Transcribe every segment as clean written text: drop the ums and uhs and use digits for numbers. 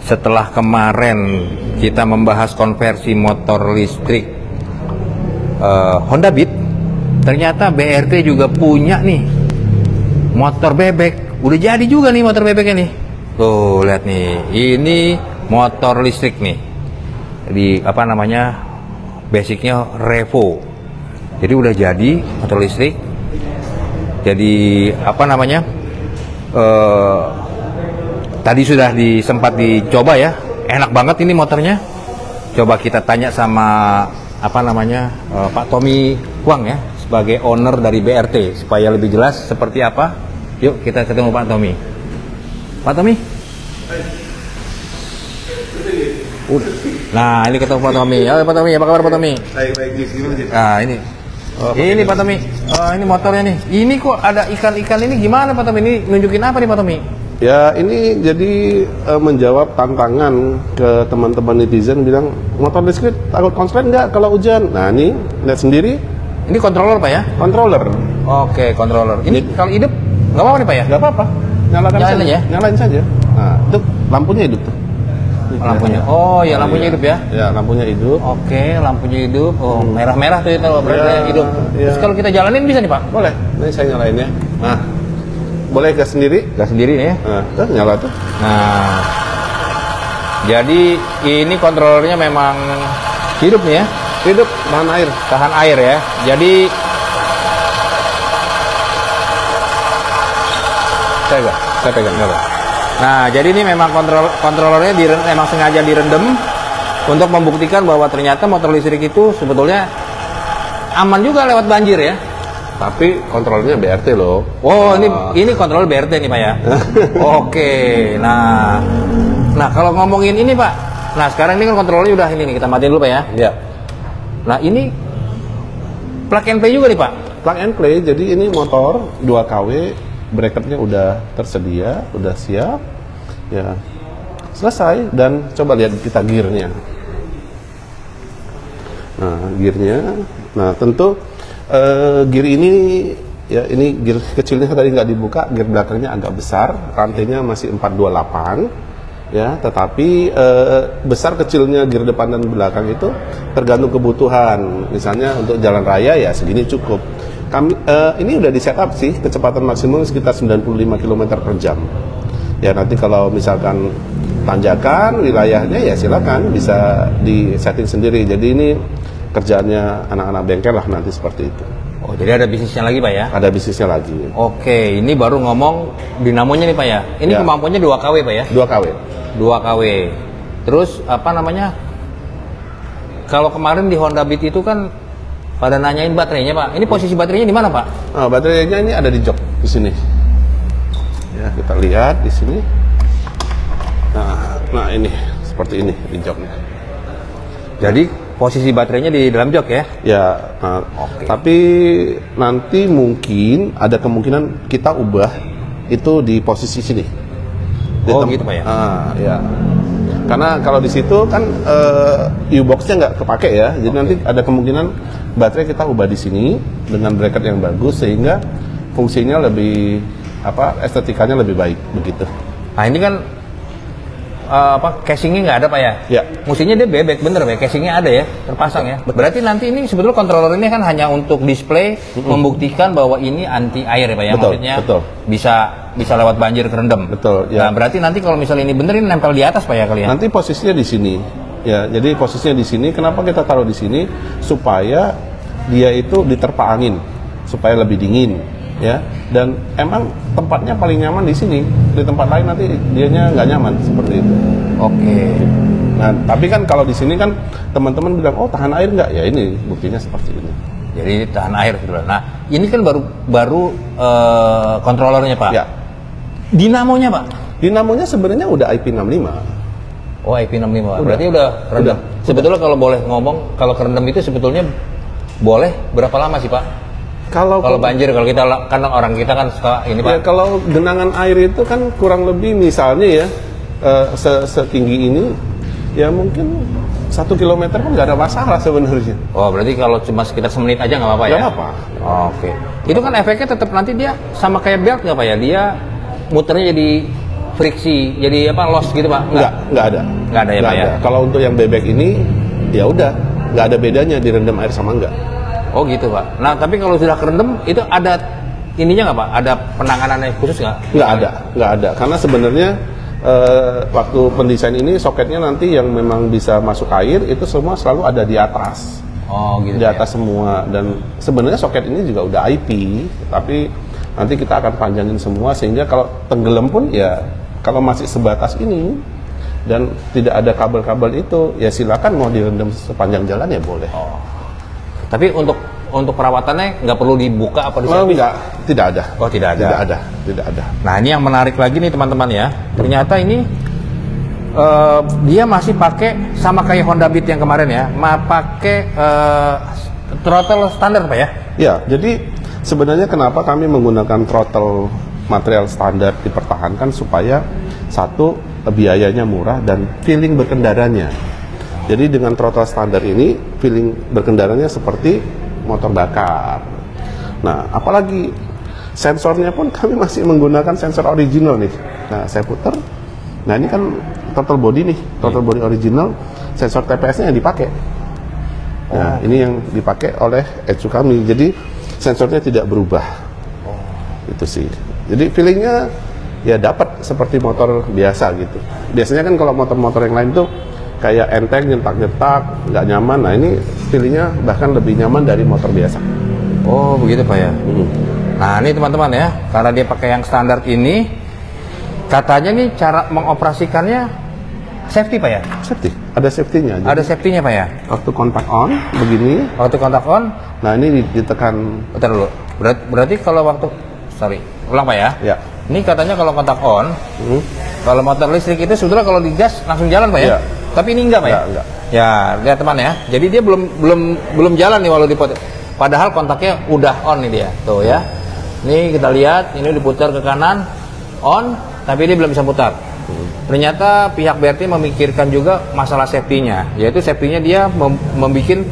setelah kemarin kita membahas konversi motor listrik Honda Beat, ternyata BRT juga punya nih motor bebek. Udah jadi juga nih motor bebeknya nih. Tuh lihat nih, ini motor listrik nih. Di apa namanya? Basicnya Revo. Jadi udah jadi motor listrik. Jadi apa namanya? Tadi sudah sempat dicoba ya. Enak banget ini motornya. Coba kita tanya sama apa namanya? Pak Tommy Huang ya, sebagai owner dari BRT supaya lebih jelas seperti apa. Yuk kita ketemu Pak Tommy. Pak Tommy? Nah ini ketemu Pak Tommy. Halo Pak Tommy, apa kabar Pak Tommy? Baik, gimana sih? Nah ini. Ini Pak Tommy. Ini motornya nih. Ini kok ada ikan-ikan ini gimana Pak Tommy? Ini nunjukin apa nih Pak Tommy? Ya ini jadi menjawab tantangan ke teman-teman netizen bilang motor listrik takut konslet nggak kalau hujan? Nah ini lihat sendiri. Ini controller Pak ya? Controller. Oke, controller. Ini kalau hidup nggak apa-apa nih Pak ya? Nggak apa-apa. Nyalakan Nyalain saja. aja? Nyalain saja. Nah itu lampunya hidup tuh. Lampunya. Oh ya lampunya hidup ya? Ya lampunya hidup. Oke, lampunya hidup. Oh merah-merah tuh itu berarti hidup. Terus kalau kita jalanin bisa nih Pak? Boleh. Ini saya nyalain ya. Nah boleh gas sendiri? Gas sendiri nih ya? Nah tuh nyala tuh. Nah, jadi ini kontrolernya memang hidup nih ya? Hidup tahan air. Tahan air ya. Jadi saya pegang. Nah, jadi ini memang kontrolernya memang sengaja direndam untuk membuktikan bahwa ternyata motor listrik itu sebetulnya aman juga lewat banjir ya. Tapi kontrolnya BRT loh. Oh, ini kontrol BRT nih Pak ya. Oke. Nah kalau ngomongin ini Pak, nah sekarang ini kan kontrolnya udah ini nih, kita matiin dulu Pak ya. Iya. Nah ini plug and play juga nih Pak. Plug and play, jadi ini motor 2 kW, bracketnya udah tersedia, udah siap, ya selesai. Dan coba lihat kita gearnya. Nah gearnya, nah tentu gear ini ya ini gear kecilnya tadi nggak dibuka, gear belakangnya agak besar, rantainya masih 428 ya, tetapi besar kecilnya gear depan dan belakang itu tergantung kebutuhan. Misalnya untuk jalan raya ya segini cukup. Ini udah di setup sih, kecepatan maksimum sekitar 95 km per jam. Ya nanti kalau misalkan tanjakan wilayahnya ya silakan bisa di setting sendiri. Jadi ini kerjaannya anak-anak bengkel lah nanti seperti itu. Oh jadi ada bisnisnya lagi Pak ya? Ada bisnisnya lagi. Oke, ini baru ngomong dinamonya nih Pak ya? Ini ya. Kemampuannya 2 kW Pak ya? 2 kW. 2 kW. Terus apa namanya? Kalau kemarin di Honda Beat itu kan pada nanyain baterainya Pak. Ini posisi baterainya di mana Pak? Nah, baterainya ini ada di jok di sini. Ya kita lihat di sini. Nah ini seperti ini di joknya. Jadi posisi baterainya di dalam jok ya? Ya. Nah, tapi nanti mungkin ada kemungkinan kita ubah itu di posisi sini. Gitu Pak ya? Ya. Karena kalau di situ kan U-box-nya nggak kepake ya, jadi nanti ada kemungkinan baterai kita ubah di sini dengan bracket yang bagus sehingga fungsinya lebih estetikanya lebih baik begitu. Nah ini kan casingnya nggak ada Pak ya? Ya. Mestinya dia bebek bener Pak, casingnya ada ya, terpasang ya. Berarti nanti ini sebetulnya controller ini kan hanya untuk display membuktikan bahwa ini anti air ya Pak ya, maksudnya bisa lewat banjir kerendam. Betul. Ya. Nah berarti nanti kalau misalnya ini bener ini nempel di atas Pak ya kali ya? Nanti posisinya di sini. Ya, jadi posisinya di sini. Kenapa kita taruh di sini? Supaya dia itu diterpa angin, supaya lebih dingin. Ya, dan emang tempatnya paling nyaman di sini. Di tempat lain nanti dianya nggak nyaman seperti itu. Oke. Nah, tapi kan kalau di sini kan teman-teman bilang, oh tahan air nggak? Ya ini buktinya seperti ini. Jadi tahan air gitu. Nah, ini kan baru kontrolernya Pak. Ya. Dinamonya Pak? Dinamonya sebenarnya udah IP65. Oh IP65 Pak. Berarti udah rendam. Sebetulnya kalau boleh ngomong, kalau kerendam itu sebetulnya boleh berapa lama sih Pak? Kalau banjir, kalau kita kan orang kita kan suka ini Pak. Ya, kalau genangan air itu kan kurang lebih misalnya ya setinggi ini ya mungkin 1 kilometer pun nggak ada masalah sebenarnya. Oh berarti kalau cuma sekitar semenit aja nggak apa-apa ya? Nggak apa-apa. Oh, oke. Itu kan efeknya tetap nanti dia sama kayak belt nggak Pak ya? Dia muternya jadi friksi, jadi apa loss gitu Pak? Nggak ada. Nggak ada ya Pak ya? Kalau untuk yang bebek ini, ya udah, nggak ada bedanya direndam air sama enggak. Oh gitu Pak. Nah tapi kalau sudah kerendam itu ada ininya nggak Pak? Ada penanganannya khusus nggak? Nggak ada. Karena sebenarnya waktu pendesain ini soketnya nanti yang memang bisa masuk air itu semua selalu ada di atas. Oh gitu. Di atas semua, dan sebenarnya soket ini juga udah IP, tapi nanti kita akan panjangin semua sehingga kalau tenggelam pun ya kalau masih sebatas ini dan tidak ada kabel-kabel itu ya silakan mau direndam sepanjang jalan ya boleh. Oh. Tapi untuk perawatannya nggak perlu dibuka apa diservis? Enggak, tidak ada. Oh tidak ada. Tidak ada. Nah ini yang menarik lagi nih teman-teman ya. Ternyata ini dia masih pakai sama kayak Honda Beat yang kemarin ya, pakai throttle standar Pak ya? Ya, jadi sebenarnya kenapa kami menggunakan throttle material standar dipertahankan supaya satu biayanya murah dan feeling berkendaranya. Jadi dengan throttle standar ini feeling berkendaranya seperti motor bakar. Nah, apalagi sensornya pun kami masih menggunakan sensor original nih. Nah, saya putar. Nah, ini kan throttle body nih, throttle body original, sensor TPS-nya yang dipakai. Nah, ini yang dipakai oleh Ecu kami. Jadi sensornya tidak berubah. Itu sih. Jadi feelingnya ya dapat seperti motor biasa gitu. Biasanya kan kalau motor-motor yang lain tuh kayak enteng, nyetak-nyetak, nggak nyaman. Nah, ini feelingnya bahkan lebih nyaman dari motor biasa. Oh begitu Pak ya. Nah ini teman-teman ya, karena dia pakai yang standar ini, katanya nih cara mengoperasikannya safety Pak ya? Safety, ada safety-nya. Ada safety-nya Pak ya? Waktu kontak on, begini. Waktu kontak on, Nah, ini ditekan. bentar dulu. Berarti kalau waktu, ulang Pak ya? Ya. Ini katanya kalau kontak on, kalau motor listrik itu sebetulnya kalau digas langsung jalan Pak ya? Ya. Tapi ini enggak Pak ya? Enggak. Ya, lihat teman ya. Jadi dia belum jalan nih walau dipot. Padahal kontaknya udah on nih dia. Tuh ya. Nih kita lihat, ini diputar ke kanan, on, tapi dia belum bisa putar. Ternyata pihak BRT memikirkan juga masalah safety-nya, yaitu safety-nya dia membuat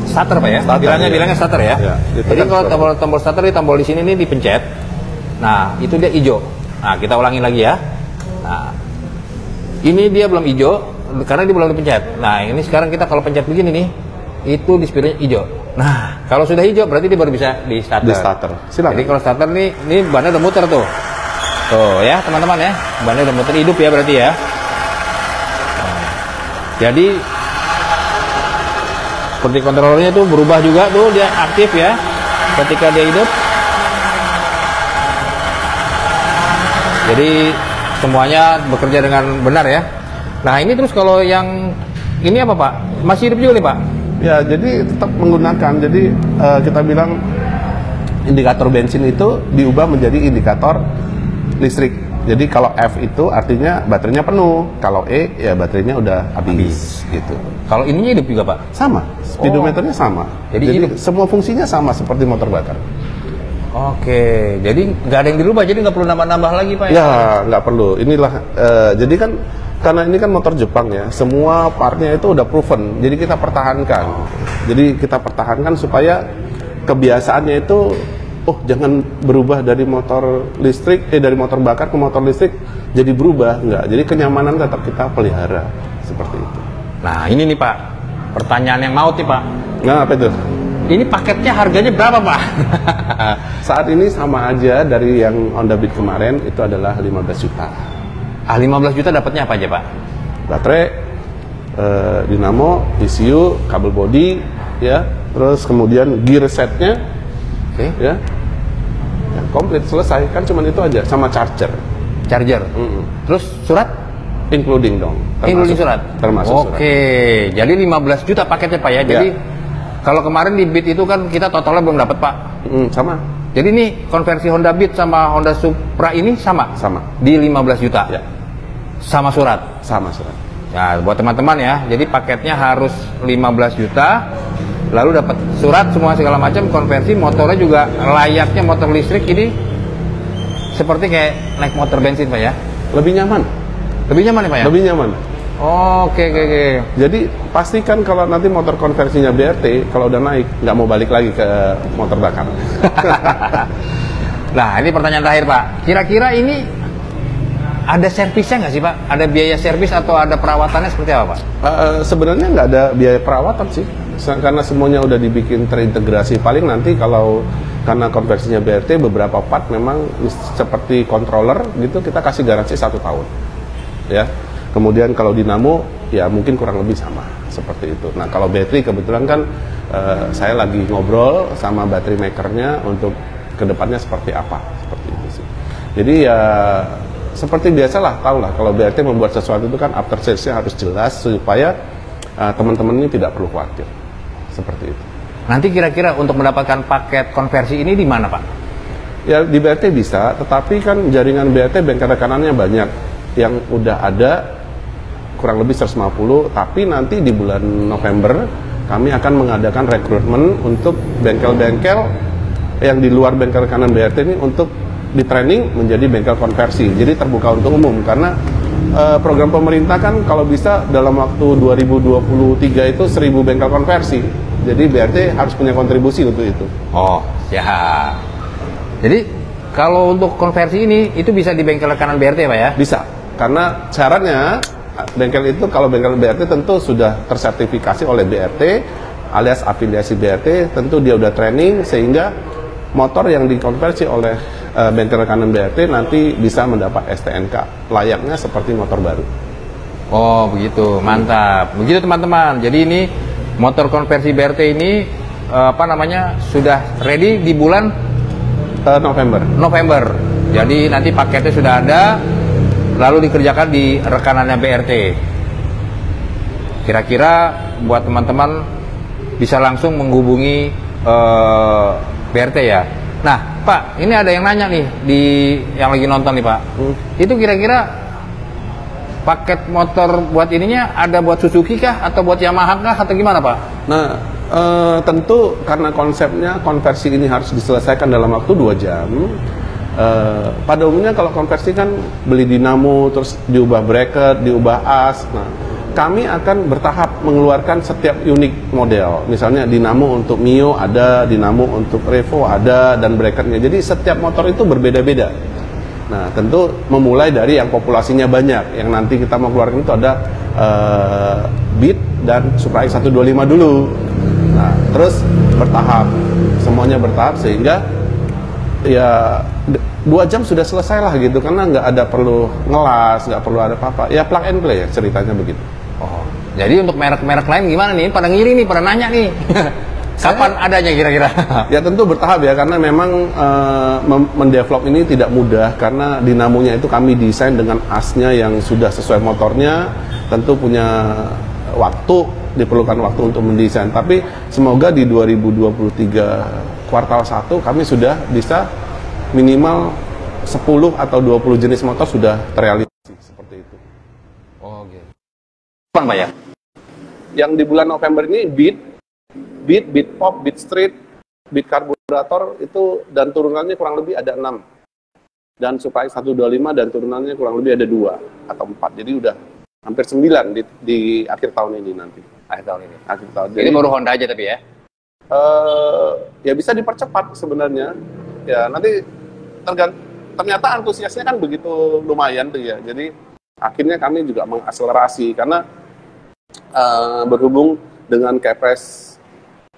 starter Pak ya? Bilangnya starter ya. Ya, jadi kalau tombol starter di tombol di sini nih dipencet. Nah, itu dia hijau. Nah, kita ulangi lagi ya. Nah, ini dia belum hijau karena dia belum dipencet. Nah, ini sekarang kita kalau pencet begini nih, itu di spionnya hijau. Nah, kalau sudah hijau berarti dia baru bisa di starter. Di starter. Silakan. Jadi kalau starter nih, ini bannya udah muter tuh. Tuh ya teman-teman ya, bannya udah muter hidup ya berarti ya. Nah, jadi seperti kontrolernya tuh berubah juga tuh, dia aktif ya ketika dia hidup. Jadi semuanya bekerja dengan benar ya. Nah ini terus kalau yang ini apa Pak? Masih hidup juga nih Pak? Ya, jadi tetap menggunakan. Jadi kita bilang indikator bensin itu diubah menjadi indikator listrik. Jadi kalau F itu artinya baterainya penuh, kalau E ya baterainya udah habis gitu. Kalau ininya hidup juga Pak? Sama, speedometernya sama. Jadi semua fungsinya sama seperti motor bakar. Oke, jadi nggak ada yang dirubah, jadi nggak perlu nambah-nambah lagi Pak? Ya, nggak perlu. Inilah, jadi kan karena ini kan motor Jepang ya, semua partnya itu udah proven. Jadi kita pertahankan. Jadi kita pertahankan supaya kebiasaannya itu, oh jangan berubah dari motor listrik, dari motor bakar ke motor listrik jadi berubah, nggak. Jadi kenyamanan tetap kita pelihara seperti itu. Nah ini nih Pak, pertanyaan yang maut nih Pak. Nah apa itu? Ini paketnya harganya berapa Pak? Saat ini sama aja dari yang Honda Beat kemarin, itu adalah 15 juta. 15 juta dapatnya apa aja Pak? Baterai, dinamo, ECU, kabel body, ya, terus kemudian gear setnya, ya, komplit selesai. Kan cuma itu aja, sama charger. Terus surat? Including dong. Including surat? Termasuk Oke, surat. jadi 15 juta paketnya Pak ya? Jadi kalau kemarin di Beat itu kan kita totalnya belum dapat Pak? Sama. Jadi ini konversi Honda Beat sama Honda Supra ini sama? Sama. Di 15 juta? Ya. Sama surat? Sama surat. Ya, buat teman-teman ya, jadi paketnya harus 15 juta, lalu dapat surat semua segala macam, konversi motornya juga layaknya motor listrik ini seperti kayak naik motor bensin Pak ya? Lebih nyaman. Lebih nyaman ya Pak ya? Lebih nyaman. Oke. Jadi pastikan kalau nanti motor konversinya BRT, kalau udah naik nggak mau balik lagi ke motor bakar. Nah ini pertanyaan terakhir Pak, kira-kira ini ada servisnya nggak sih Pak? Ada biaya servis atau ada perawatannya seperti apa Pak? Sebenarnya nggak ada biaya perawatan sih, karena semuanya udah dibikin terintegrasi. Paling nanti kalau karena konversinya BRT beberapa part memang seperti controller gitu kita kasih garansi 1 tahun, ya. Kemudian kalau dinamo ya mungkin kurang lebih sama seperti itu. Nah kalau baterai kebetulan kan saya lagi ngobrol sama battery makernya untuk kedepannya seperti apa, seperti itu sih. Jadi ya seperti biasalah, tahulah kalau BRT membuat sesuatu itu kan after sales-nya harus jelas supaya teman-teman ini tidak perlu khawatir, seperti itu. Nanti kira-kira untuk mendapatkan paket konversi ini di mana Pak? Ya di BRT bisa, tetapi kan jaringan BRT bengkel rekanannya banyak. Yang udah ada kurang lebih 150, tapi nanti di bulan November kami akan mengadakan rekrutmen untuk bengkel-bengkel yang di luar bengkel rekanan BRT ini untuk di training menjadi bengkel konversi. Jadi terbuka untuk umum karena program pemerintah kan kalau bisa dalam waktu 2023 itu 1000 bengkel konversi. Jadi BRT harus punya kontribusi untuk itu. Oh, ya. Jadi kalau untuk konversi ini itu bisa di bengkel rekanan BRT Pak ya? Bisa. Karena syaratnya bengkel itu kalau bengkel BRT tentu sudah tersertifikasi oleh BRT alias afiliasi BRT, tentu dia udah training sehingga motor yang dikonversi oleh bengkel rekanan BRT nanti bisa mendapat STNK layaknya seperti motor baru. Oh begitu, mantap. Begitu teman-teman. Jadi ini motor konversi BRT ini sudah ready di bulan November. Jadi nanti paketnya sudah ada, lalu dikerjakan di rekanannya BRT. Kira-kira buat teman-teman bisa langsung menghubungi BRT ya. Nah Pak, ini ada yang nanya nih yang lagi nonton nih Pak. Itu kira-kira paket motor buat ininya ada buat Suzuki kah atau buat Yamaha kah atau gimana Pak? Nah tentu karena konsepnya konversi ini harus diselesaikan dalam waktu 2 jam. Pada umumnya kalau konversi kan beli dinamo terus diubah bracket, diubah as. Nah kami akan bertahap mengeluarkan setiap unit model. Misalnya dinamo untuk Mio ada, dinamo untuk Revo ada, dan bracketnya. Jadi setiap motor itu berbeda-beda. Nah tentu memulai dari yang populasinya banyak. Yang nanti kita mau keluarkan itu ada Beat dan Supra X125 dulu. Nah terus bertahap, semuanya bertahap sehingga ya 2 jam sudah selesai lah gitu, karena nggak ada perlu ngelas, nggak perlu ada apa-apa. Ya plug and play ya ceritanya begitu. Oh, jadi untuk merek-merek lain gimana nih? Pada ngiri nih, pada nanya nih. Kapan adanya kira-kira? Ya tentu bertahap ya, karena memang mendevelop ini tidak mudah, karena dinamonya itu kami desain dengan asnya yang sudah sesuai motornya, tentu punya waktu, diperlukan waktu untuk mendesain. Tapi semoga di 2023 kuartal 1 kami sudah bisa minimal 10 atau 20 jenis motor sudah terrealisasi seperti itu. Oh gitu. Kapan Pak ya? Yang di bulan November ini Beat Pop, Beat Street, Beat Karburator itu dan turunannya kurang lebih ada 6. Dan Supra X125 dan turunannya kurang lebih ada 2 atau 4. Jadi udah hampir 9 di akhir tahun ini nanti. Akhir tahun ini. Akhir tahun. Jadi baru Honda aja tapi ya? Ya bisa dipercepat sebenarnya. Ya nanti ternyata antusiasnya kan begitu lumayan tuh ya. Jadi akhirnya kami juga mengakselerasi karena berhubung dengan kepres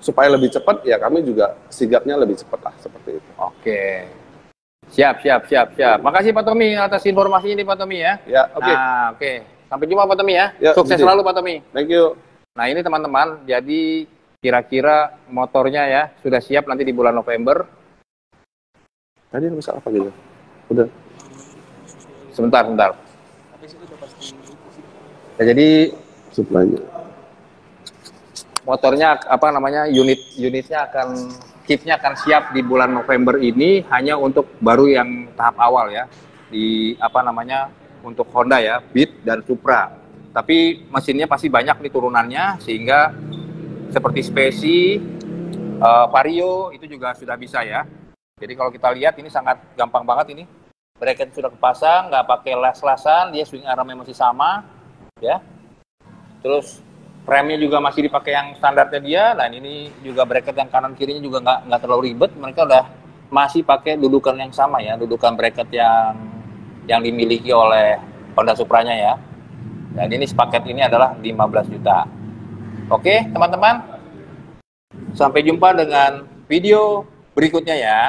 supaya lebih cepat, ya kami juga sigapnya lebih cepat lah seperti itu. Oke. Siap. Makasih Pak Tommy atas informasinya nih Pak Tommy ya. Ya, oke. Nah, oke. Sampai jumpa Pak Tommy ya. Ya, Sukses gitu. selalu Pak Tommy. Thank you. Nah ini teman-teman, jadi kira-kira motornya ya sudah siap nanti di bulan November. Tadi rusak apa gitu? Udah. Sebentar. Ya, jadi Supply-nya. motornya unitnya kitnya akan siap di bulan November ini, hanya untuk baru yang tahap awal ya, untuk Honda ya, Beat dan Supra. Tapi mesinnya pasti banyak nih turunannya, sehingga seperti Speci, Vario itu juga sudah bisa ya. Jadi kalau kita lihat ini sangat gampang banget ini. Bracket sudah kepasang, nggak pakai las-lasan, dia swing armnya masih sama ya. Terus remnya juga masih dipakai yang standarnya dia. Dan ini juga bracket yang kanan kirinya juga nggak terlalu ribet. Mereka udah masih pakai dudukan yang sama ya, dudukan bracket yang yang dimiliki oleh Honda Supra-nya ya. Dan ini sepaket ini adalah 15 juta. Oke, teman-teman. Sampai jumpa dengan video berikutnya ya.